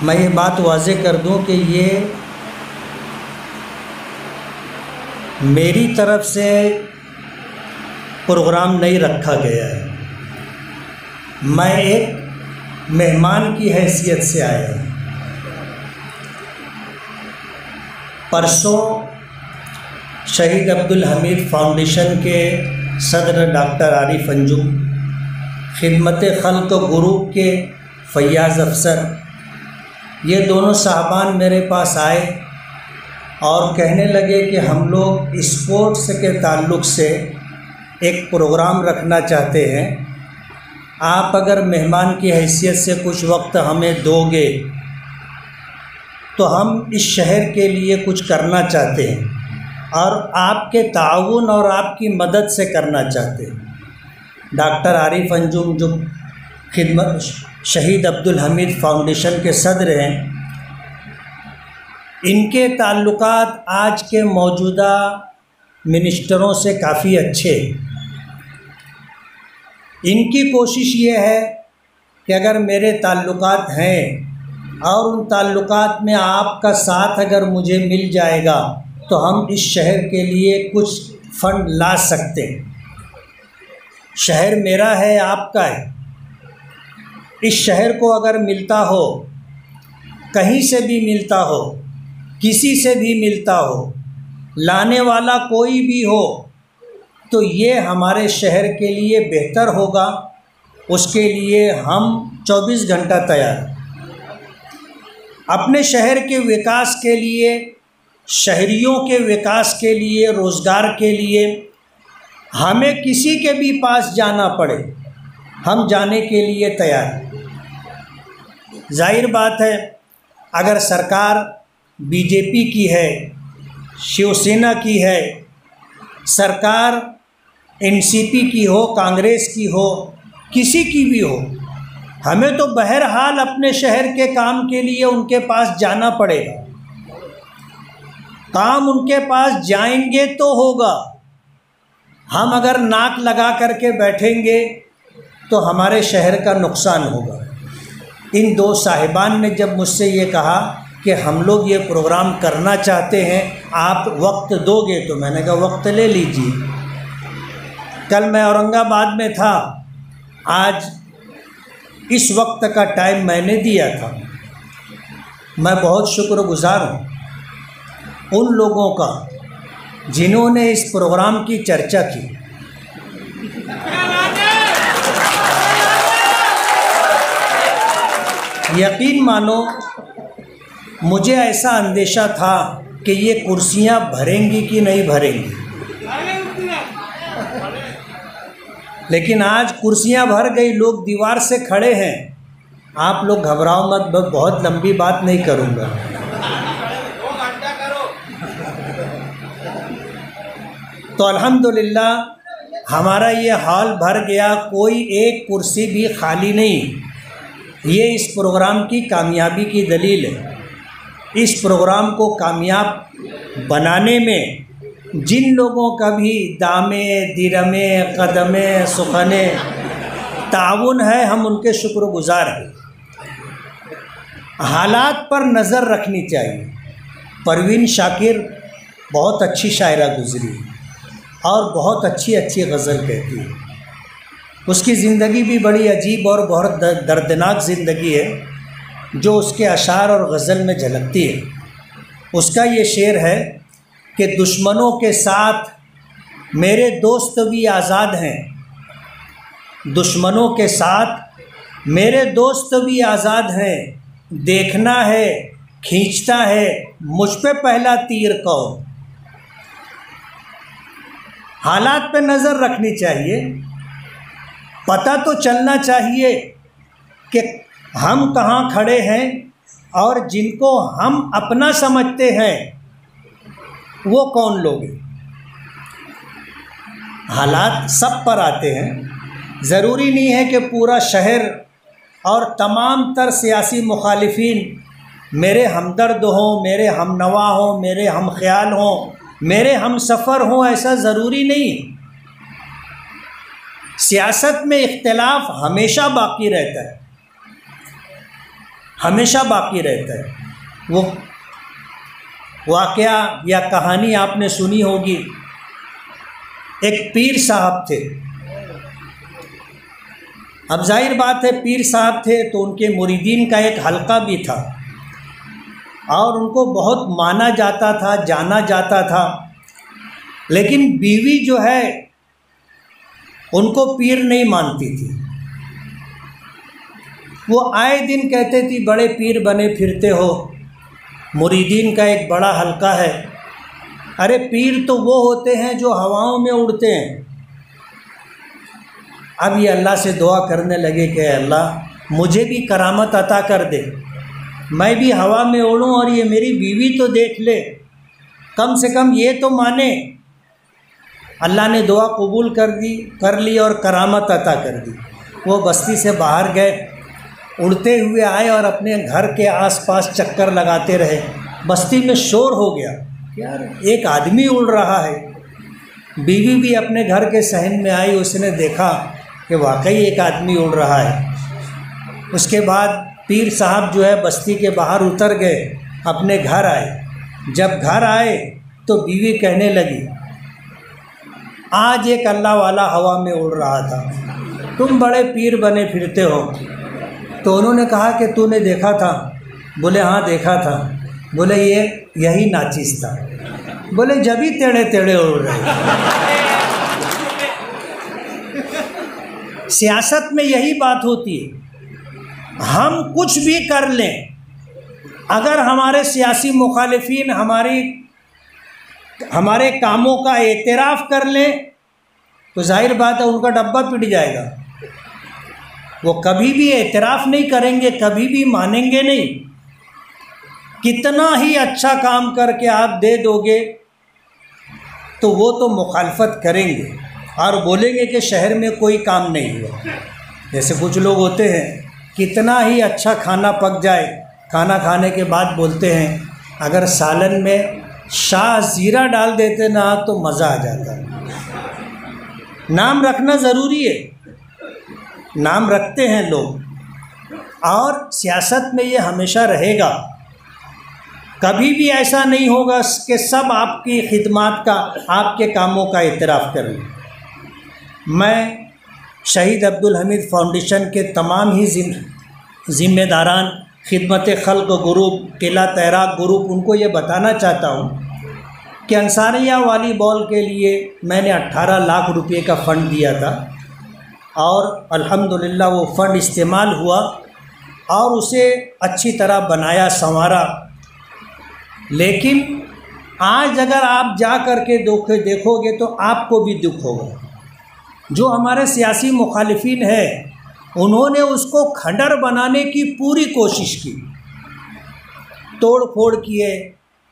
मैं ये बात वाज़ेह कर दूं कि ये मेरी तरफ से प्रोग्राम नहीं रखा गया है। मैं एक मेहमान की हैसियत से आया हूँ। परसों शहीद अब्दुल हमीद फाउंडेशन के सदर डॉक्टर आरिफ अंजुम, खिदमत खल्क ग्रुप के फैयाज़ अफसर, ये दोनों साहबान मेरे पास आए और कहने लगे कि हम लोग स्पोर्ट्स के ताल्लुक़ से एक प्रोग्राम रखना चाहते हैं। आप अगर मेहमान की हैसियत से कुछ वक्त हमें दोगे तो हम इस शहर के लिए कुछ करना चाहते हैं और आपके ताउन और आपकी मदद से करना चाहते हैं। डॉक्टर आरिफ अंजुम जो खिदमत शहीद अब्दुल हमीद फाउंडेशन के सदर हैं, इनके ताल्लुकात आज के मौजूदा मिनिस्टरों से काफ़ी अच्छे। इनकी कोशिश ये है कि अगर मेरे ताल्लुकात हैं और उन ताल्लुकात में आपका साथ अगर मुझे मिल जाएगा तो हम इस शहर के लिए कुछ फ़ंड ला सकते हैं। शहर मेरा है, आपका है। इस शहर को अगर मिलता हो, कहीं से भी मिलता हो, किसी से भी मिलता हो, लाने वाला कोई भी हो, तो ये हमारे शहर के लिए बेहतर होगा। उसके लिए हम 24 घंटा तैयार। अपने शहर के विकास के लिए, शहरियों के विकास के लिए, रोज़गार के लिए हमें किसी के भी पास जाना पड़े, हम जाने के लिए तैयार। जाहिर बात है, अगर सरकार बीजेपी की है, शिवसेना की है, सरकार एनसीपी की हो, कांग्रेस की हो, किसी की भी हो, हमें तो बहरहाल अपने शहर के काम के लिए उनके पास जाना पड़ेगा। काम उनके पास जाएंगे तो होगा। हम अगर नाक लगा करके बैठेंगे तो हमारे शहर का नुकसान होगा। इन दो साहिबान ने जब मुझसे ये कहा कि हम लोग ये प्रोग्राम करना चाहते हैं, आप वक्त दोगे, तो मैंने कहा वक्त ले लीजिए। कल मैं औरंगाबाद में था, आज इस वक्त का टाइम मैंने दिया था। मैं बहुत शुक्रगुजार हूँ उन लोगों का जिन्होंने इस प्रोग्राम की चर्चा की। यकीन मानो, मुझे ऐसा अंदेशा था कि ये कुर्सियाँ भरेंगी कि नहीं भरेंगी, लेकिन आज कुर्सियां भर गई, लोग दीवार से खड़े हैं। आप लोग घबराओ मत, बहुत लंबी बात नहीं करूंगा। तो अल्हम्दुलिल्लाह हमारा ये हॉल भर गया, कोई एक कुर्सी भी खाली नहीं। ये इस प्रोग्राम की कामयाबी की दलील है। इस प्रोग्राम को कामयाब बनाने में जिन लोगों का भी दामे, दिरमे, कदमे, सुखने ताउन है, हम उनके शुक्रगुजार हैं। हालात पर नज़र रखनी चाहिए। परवीन शाकिर बहुत अच्छी शायरा गुजरी और बहुत अच्छी अच्छी गज़ल कहती है। उसकी ज़िंदगी भी बड़ी अजीब और बहुत दर्दनाक ज़िंदगी है जो उसके अशार और गज़ल में झलकती है। उसका ये शेर है कि दुश्मनों के साथ मेरे दोस्त भी आज़ाद हैं, दुश्मनों के साथ मेरे दोस्त भी आज़ाद हैं। देखना है, खींचता है मुझ पे पहला तीर कौन। हालात पे नज़र रखनी चाहिए। पता तो चलना चाहिए कि हम कहाँ खड़े हैं और जिनको हम अपना समझते हैं वो कौन लोग हैं। हालात सब पर आते हैं। ज़रूरी नहीं है कि पूरा शहर और तमाम तर सियासी मुखालिफिन मेरे हमदर्द हों, मेरे हमनवा हों, मेरे हम ख्याल हों, मेरे हम सफ़र हों, ऐसा ज़रूरी नहीं। सियासत में इख्तिलाफ हमेशा बाकी रहता है। हमेशा बाकी रहता है। वो वाक़या या कहानी आपने सुनी होगी। एक पीर साहब थे। अब जाहिर बात है पीर साहब थे तो उनके मुरीदीन का एक हलका भी था और उनको बहुत माना जाता था, जाना जाता था। लेकिन बीवी जो है उनको पीर नहीं मानती थी। वो आए दिन कहते थी बड़े पीर बने फिरते हो, मुरीदीन का एक बड़ा हलका है। अरे पीर तो वो होते हैं जो हवाओं में उड़ते हैं। अब ये अल्लाह से दुआ करने लगे कि अल्लाह मुझे भी करामत अता कर दे, मैं भी हवा में उड़ूं और ये मेरी बीवी तो देख ले, कम से कम ये तो माने। अल्लाह ने दुआ कबूल कर ली और करामत अता कर दी। वो बस्ती से बाहर गए, उड़ते हुए आए और अपने घर के आसपास चक्कर लगाते रहे। बस्ती में शोर हो गया, यार एक आदमी उड़ रहा है। बीवी भी अपने घर के सहन में आई, उसने देखा कि वाकई एक आदमी उड़ रहा है। उसके बाद पीर साहब जो है बस्ती के बाहर उतर गए, अपने घर आए। जब घर आए तो बीवी कहने लगी, आज एक अल्लाह वाला हवा में उड़ रहा था, तुम बड़े पीर बने फिरते हो। तो उन्होंने कहा कि तूने देखा था? बोले हाँ देखा था। बोले यही नाचिस था। बोले जब ही टेढ़े टेढ़े उड़ रहे। सियासत में यही बात होती है, हम कुछ भी कर लें, अगर हमारे सियासी मुखालिफिन हमारे कामों का एतराफ़ कर लें तो जाहिर बात है उनका डब्बा पिट जाएगा। वो कभी भी एतराफ़ नहीं करेंगे, कभी भी मानेंगे नहीं। कितना ही अच्छा काम करके आप दे दोगे तो वो तो मुखालफत करेंगे और बोलेंगे कि शहर में कोई काम नहीं हुआ। जैसे कुछ लोग होते हैं, कितना ही अच्छा खाना पक जाए, खाना खाने के बाद बोलते हैं अगर सालन में शाह ज़ीरा डाल देते ना तो मज़ा आ जाता। नाम रखना ज़रूरी है, नाम रखते हैं लोग और सियासत में ये हमेशा रहेगा। कभी भी ऐसा नहीं होगा कि सब आपकी खिदमत का, आपके कामों का इतराफ़ करें। मैं शहीद अब्दुल हमीद फाउंडेशन के तमाम ही ज़िम्मेदारान, खिदमत खल्क ग्रुप, किला तैराक ग्रुप, उनको ये बताना चाहता हूँ कि अंसारिया वॉलीबॉल के लिए मैंने 18 लाख रुपए का फ़ंड दिया था और अल्हम्दुलिल्लाह वो फ़ंड इस्तेमाल हुआ और उसे अच्छी तरह बनाया संवारा। लेकिन आज अगर आप जा कर के देखोगे तो आपको भी दुख होगा। जो हमारे सियासी मुखालिफिन हैं उन्होंने उसको खंडर बनाने की पूरी कोशिश की, तोड़ फोड़ किए,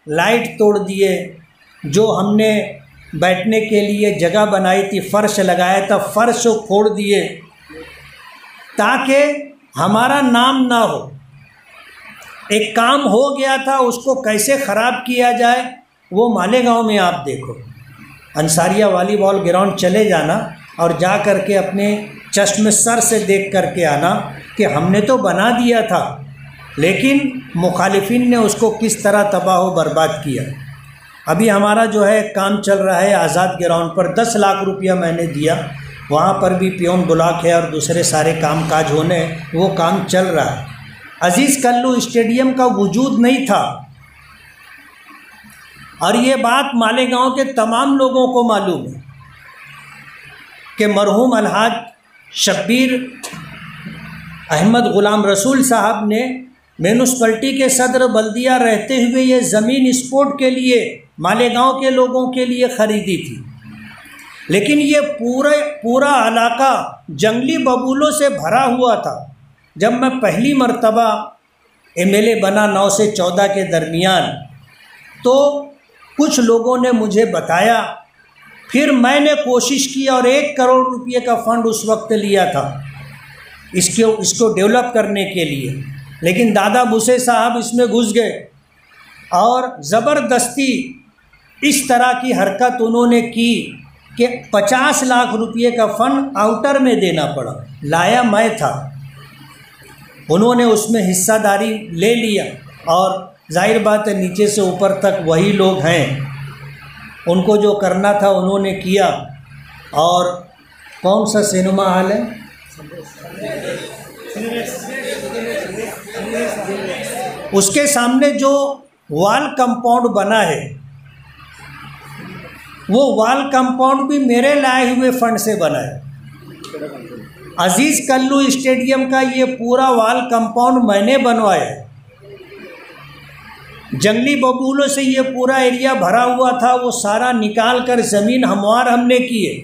लाइट तोड़ दिए, जो हमने बैठने के लिए जगह बनाई थी, फ़र्श लगाया था, फ़र्श फोड़ दिए ताकि हमारा नाम ना हो। एक काम हो गया था उसको कैसे ख़राब किया जाए, वो मालेगांव में आप देखो, अंसारिया वॉलीबॉल ग्राउंड चले जाना और जा कर के अपने चश्म सर से देख कर के आना कि हमने तो बना दिया था लेकिन मुखालिफिन ने उसको किस तरह तबाह बर्बाद किया। अभी हमारा जो है काम चल रहा है आज़ाद ग्राउंड पर, 10 लाख रुपया मैंने दिया, वहाँ पर भी पियोन ब्लॉक है और दूसरे सारे काम काज होने, वो काम चल रहा है। अजीज़ कल्लू स्टेडियम का वजूद नहीं था और ये बात मालेगांव के तमाम लोगों को मालूम है कि मरहूम अलहाज शब्बीर अहमद ग़ुलाम रसूल साहब ने म्यूनिसिपलिटी के सदर बल्दिया रहते हुए ये ज़मीन स्पोर्ट के लिए मालेगांव के लोगों के लिए ख़रीदी थी। लेकिन ये पूरा इलाका जंगली बबूलों से भरा हुआ था। जब मैं पहली मर्तबा एमएलए बना 9 से 14 के दरमियान, तो कुछ लोगों ने मुझे बताया, फिर मैंने कोशिश की और 1 करोड़ रुपये का फ़ंड उस वक्त लिया था इसको डेवलप करने के लिए। लेकिन दादा भूसे साहब इसमें घुस गए और ज़बरदस्ती इस तरह की हरकत उन्होंने की कि 50 लाख रुपये का फ़ंड आउटर में देना पड़ा। लाया मैं था उन्होंने उसमें हिस्सादारी ले लिया और जाहिर बात है नीचे से ऊपर तक वही लोग हैं, उनको जो करना था उन्होंने किया। और कौन सा सिनेमा हॉल है, उसके सामने जो वॉल कंपाउंड बना है, वो वॉल कंपाउंड भी मेरे लाए हुए फंड से बना है। अजीज़ कल्लू स्टेडियम का ये पूरा वॉल कंपाउंड मैंने बनवाया है। जंगली बबूलों से ये पूरा एरिया भरा हुआ था, वो सारा निकाल कर ज़मीन हमवार हमने की है।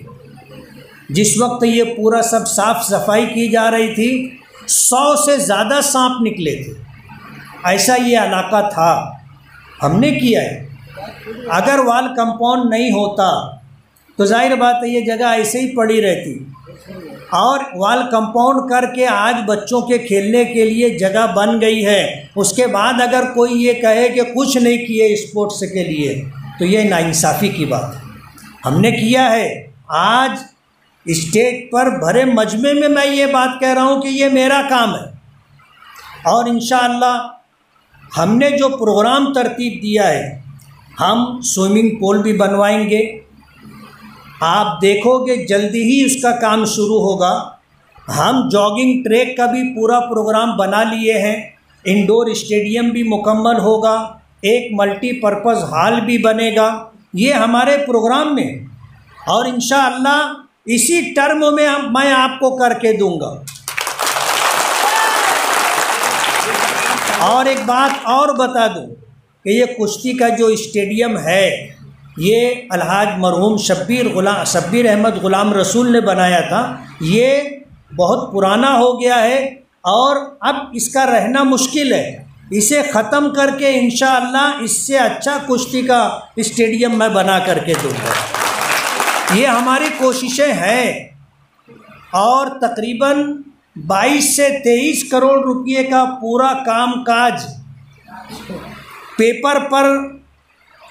जिस वक्त ये पूरा सब साफ सफाई की जा रही थी, 100 से ज़्यादा सांप निकले थे, ऐसा ये इलाका था, हमने किया है। अगर वॉल कंपाउंड नहीं होता तो जाहिर बात है ये जगह ऐसे ही पड़ी रहती, और वॉल कंपाउंड करके आज बच्चों के खेलने के लिए जगह बन गई है। उसके बाद अगर कोई ये कहे कि कुछ नहीं किए स्पोर्ट्स के लिए, तो ये नाइंसाफ़ी की बात है। हमने किया है। आज स्टेज पर भरे मजमे में मैं ये बात कह रहा हूँ कि ये मेरा काम है, और इंशाअल्लाह हमने जो प्रोग्राम तरतीब दिया है, हम स्विमिंग पूल भी बनवाएंगे। आप देखोगे जल्दी ही उसका काम शुरू होगा। हम जॉगिंग ट्रैक का भी पूरा प्रोग्राम बना लिए हैं। इंडोर स्टेडियम भी मुकम्मल होगा, एक मल्टीपर्पज़ हॉल भी बनेगा, ये हमारे प्रोग्राम में, और इंशाअल्लाह इसी टर्म में मैं आपको करके दूंगा। और एक बात और बता दूं कि ये कुश्ती का जो स्टेडियम है, ये अलहाज मरहूम शब्बीर अहमद ग़ुलाम रसूल ने बनाया था। ये बहुत पुराना हो गया है और अब इसका रहना मुश्किल है। इसे ख़त्म करके इंशाअल्लाह इससे अच्छा कुश्ती का स्टेडियम मैं बना करके दूँगा। ये हमारी कोशिशें हैं, और तकरीबन 22 से 23 करोड़ रुपये का पूरा कामकाज पेपर पर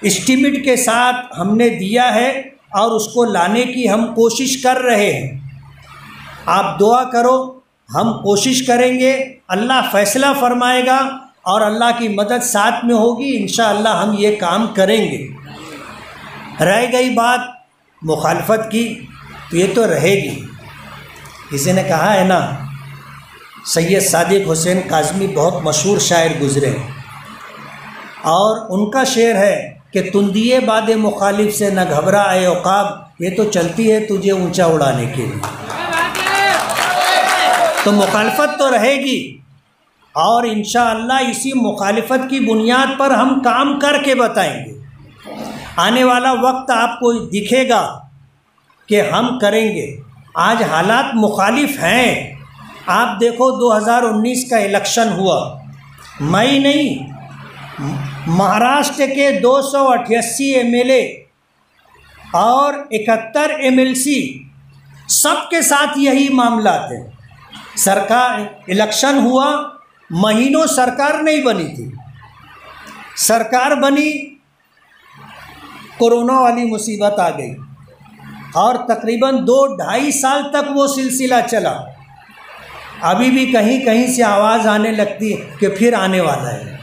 एस्टीमेट के साथ हमने दिया है, और उसको लाने की हम कोशिश कर रहे हैं। आप दुआ करो, हम कोशिश करेंगे, अल्लाह फ़ैसला फरमाएगा और अल्लाह की मदद साथ में होगी। इंशाअल्लाह हम ये काम करेंगे। रह गई बात मुखालफत की, तो ये तो रहेगी। किसी ने कहा है ना, सैयद सादिक हुसैन काज़मी बहुत मशहूर शायर गुज़रे, और उनका शेर है कि तुंदिए बादे मुखालिफ से न घबरा ए औकाब, ये तो चलती है तुझे ऊंचा उड़ाने के लिए। तो मुखालफत तो रहेगी, और इंशाअल्लाह इसी मुखालफत की बुनियाद पर हम काम करके बताएंगे। आने वाला वक्त आपको दिखेगा कि हम करेंगे। आज हालात मुखालिफ हैं। आप देखो 2019 का इलेक्शन हुआ, मई नहीं, महाराष्ट्र के 288 एमएलए और 71 एमएलसी, सबके साथ यही मामला थे। सरकार, इलेक्शन हुआ, महीनों सरकार नहीं बनी थी। सरकार बनी, कोरोना वाली मुसीबत आ गई, और तकरीबन 2-2.5 साल तक वो सिलसिला चला। अभी भी कहीं कहीं से आवाज़ आने लगती है कि फिर आने वाला है।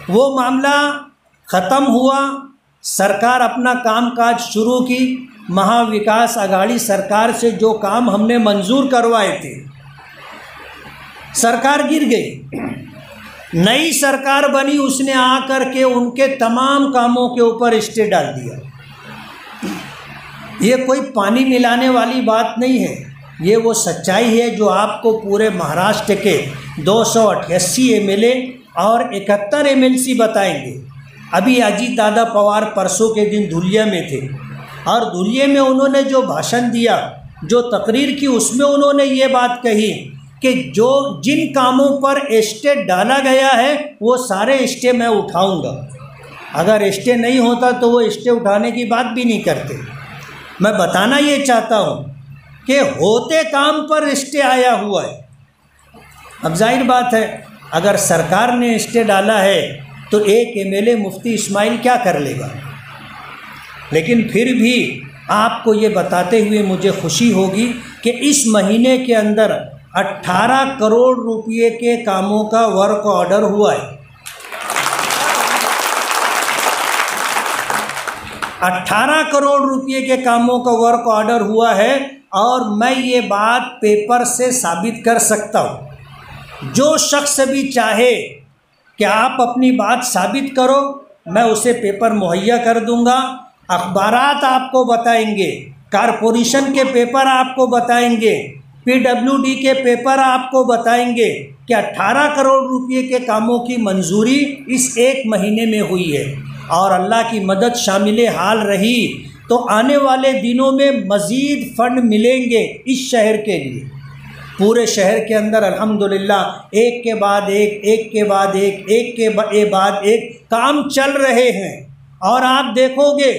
वो मामला ख़त्म हुआ, सरकार अपना कामकाज शुरू की। महाविकास आघाड़ी सरकार से जो काम हमने मंजूर करवाए थे, सरकार गिर गई। नई सरकार बनी, उसने आकर के उनके तमाम कामों के ऊपर स्टे डाल दिया। ये कोई पानी मिलाने वाली बात नहीं है, ये वो सच्चाई है जो आपको पूरे महाराष्ट्र के 288 एमएलए और 71 एमएलसी बताएंगे। अभी अजीत दादा पवार परसों के दिन धुलिया में थे, और धुलिया में उन्होंने जो भाषण दिया, जो तकरीर की, उसमें उन्होंने ये बात कही कि जो जिन कामों पर स्टे डाला गया है वो सारे स्टे मैं उठाऊंगा। अगर स्टे नहीं होता तो वो स्टे उठाने की बात भी नहीं करते। मैं बताना ये चाहता हूँ कि होते काम पर स्टे आया हुआ है। अब जाहिर बात है, अगर सरकार ने स्टे डाला है तो एक एमएलए मुफ्ती इस्माइल क्या कर लेगा। लेकिन फिर भी आपको ये बताते हुए मुझे खुशी होगी कि इस महीने के अंदर 18 करोड़ रुपये के कामों का वर्क ऑर्डर हुआ है। 18 करोड़ रुपये के कामों का वर्क ऑर्डर हुआ है और मैं ये बात पेपर से साबित कर सकता हूँ। जो शख्स भी चाहे कि आप अपनी बात साबित करो, मैं उसे पेपर मुहैया कर दूंगा। अखबारात आपको बताएंगे, कारपोरेशन के पेपर आपको बताएंगे, PWD के पेपर आपको बताएंगे कि 18 करोड़ रुपये के कामों की मंजूरी इस 1 महीने में हुई है। और अल्लाह की मदद शामिल हाल रही तो आने वाले दिनों में मज़ीद फ़ंड मिलेंगे इस शहर के लिए। पूरे शहर के अंदर अल्हम्दुलिल्लाह एक के बाद एक काम चल रहे हैं और आप देखोगे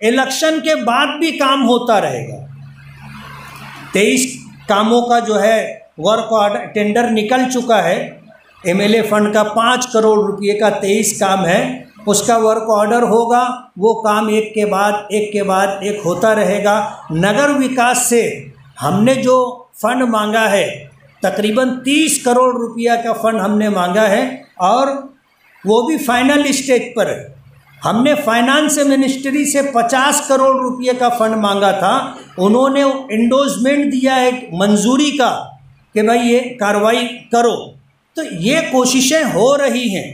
इलेक्शन के बाद भी काम होता रहेगा। 23 कामों का जो है वर्क ऑर्डर टेंडर निकल चुका है। MLA फंड का 5 करोड़ रुपये का 23 काम है, उसका वर्क ऑर्डर होगा। वो काम एक के बाद एक होता रहेगा। नगर विकास से हमने जो फ़ंड मांगा है, तकरीबन 30 करोड़ रुपया का फ़ंड हमने मांगा है और वो भी फाइनल स्टेज पर है। हमने फाइनेंस मिनिस्ट्री से 50 करोड़ रुपये का फ़ंड मांगा था, उन्होंने एंडोर्समेंट दिया है मंजूरी का कि भाई ये कार्रवाई करो। तो ये कोशिशें हो रही हैं।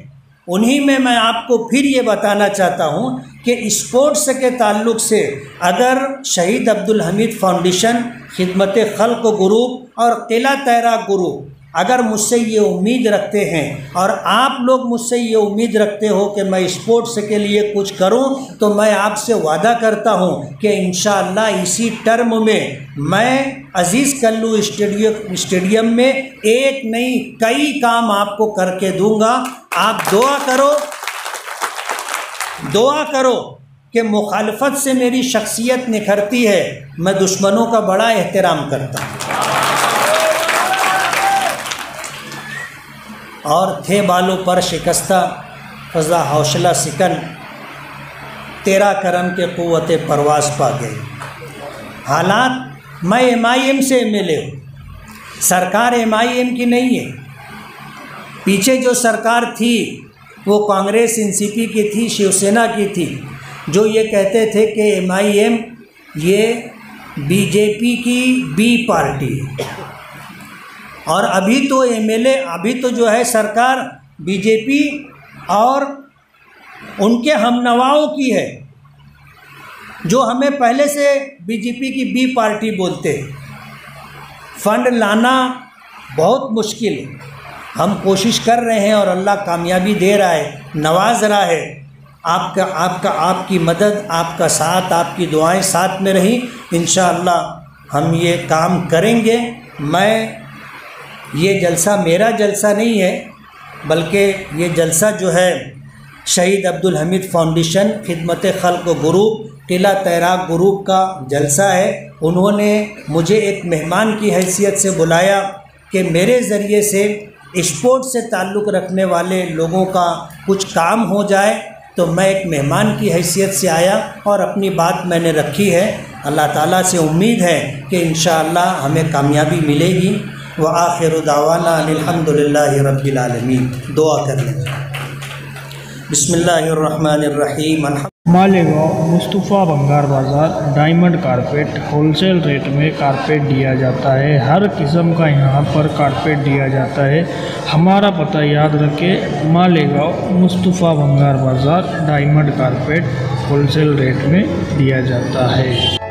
उन्हीं में मैं आपको फिर ये बताना चाहता हूँ कि स्पोर्ट्स के ताल्लुक़ से अगर शहीद अब्दुल हमीद फाउंडेशन, खिदमत खल्क ग्रुप और किला तैरा ग्रुप अगर मुझसे ये उम्मीद रखते हैं और आप लोग मुझसे ये उम्मीद रखते हो कि मैं स्पोर्ट्स के लिए कुछ करूं, तो मैं आपसे वादा करता हूं कि इंशाअल्लाह इसी टर्म में मैं अजीज़ कल्लू स्टेडियम में एक नहीं कई काम आपको करके दूंगा। आप दुआ करो कि मुखालफत से मेरी शख्सियत निखरती है। मैं दुश्मनों का बड़ा एहतराम करता हूँ और थे बालों पर शिकस्ता फजा हौसला सिकन, तेरा करम के क़ुव्वत परवाज़ पा गए। हालात मैं MIM से MLA हूँ, सरकार MIM की नहीं है। पीछे जो सरकार थी वो कांग्रेस NCP की थी, शिवसेना की थी, जो ये कहते थे कि MIM ये BJP की B पार्टी है। और अभी तो MLA, अभी तो जो है सरकार BJP और उनके हमनवाओं की है, जो हमें पहले से BJP की B पार्टी बोलते हैं। फंड लाना बहुत मुश्किल है, हम कोशिश कर रहे हैं और अल्लाह कामयाबी दे रहा है, नवाज रहा है। आपकी मदद, आपका साथ, आपकी दुआएं साथ में रही, इंशाअल्लाह हम ये काम करेंगे। ये जलसा मेरा जलसा नहीं है, बल्कि ये जलसा जो है शहीद अब्दुल हमीद फाउंडेशन, खिदमत खल्क ग्रुप, किला तैरा ग्रुप का जलसा है। उन्होंने मुझे एक मेहमान की हैसियत से बुलाया कि मेरे ज़रिए से स्पोर्ट्स से ताल्लुक़ रखने वाले लोगों का कुछ काम हो जाए, तो मैं एक मेहमान की हैसियत से आया और अपनी बात मैंने रखी है। अल्लाह ताला से उम्मीद है कि इंशाअल्लाह हमें कामयाबी मिलेगी। व आखिरु दावाना अल्हम्दुलिल्लाहि रब्बिल आलमीन। दुआ कर लें। बिस्मिल्लाहिर्रहमानिर्रहीम। मालेगांव मुस्तफ़ा भंगार बाज़ार डायमंड कारपेट होलसेल रेट में कारपेट दिया जाता है। हर किस्म का यहाँ पर कारपेट दिया जाता है। हमारा पता याद रखें, मालेगांव मुस्तफ़ा भंगार बाज़ार डायमंड कारपेट होलसेल रेट में दिया जाता है।